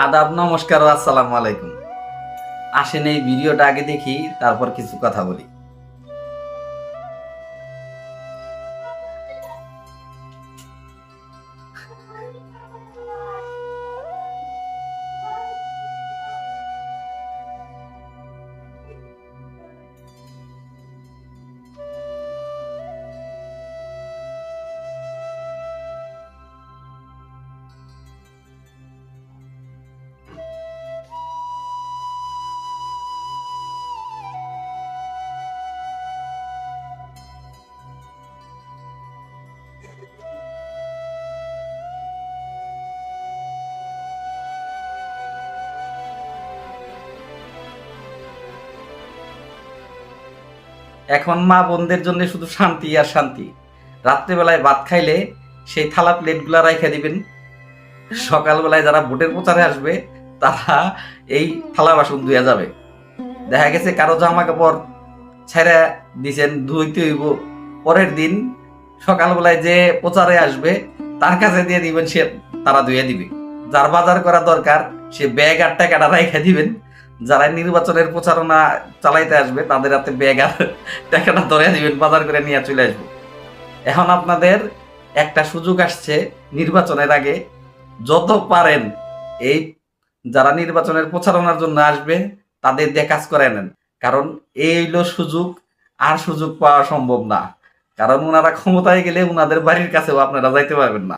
আদাব, নমস্কার ও আসসালামু আলাইকুম। আসেন এই ভিডিওটা আগে দেখি, তারপর কিছু কথা বলি। এখন মা বোনদের জন্য শুধু শান্তি আর শান্তি। রাত্রেবেলায় ভাত খাইলে সেই থালা প্লেটগুলা রাইখা দিবেন। সকালবেলায় যারা ভোটের প্রচারে আসবে তারা এই থালা বাসন ধুয়ে যাবে। দেখা গেছে কারো জামা কাপড় ছেড়ে দিছেন, ধুইতে হইব, পরের দিন সকালবেলায় যে প্রচারে আসবে তার কাছে দিয়ে দিবেন, সে তারা ধুয়ে দিবে। যার বাজার করা দরকার সে ব্যাগ আর টাকাটা রাইখা দিবেন। যারা নির্বাচনের প্রচারণা চালাইতে আসবে তাদের হাতে ব্যাগ আর টাকাটা ধরে দিবেন, বাজার করে নিয়ে চলে আসবো। এখন আপনাদের একটা সুযোগ আসছে নির্বাচনের আগে, যত পারেন এই যারা নির্বাচনের প্রচারণার জন্য আসবে তাদের দিয়ে কাজ করে নেন। কারণ এই হইলো সুযোগ, আর সুযোগ পাওয়া সম্ভব না। কারণ ওনারা ক্ষমতায় গেলে ওনাদের বাড়ির কাছেও আপনারা যাইতে পারবেন না।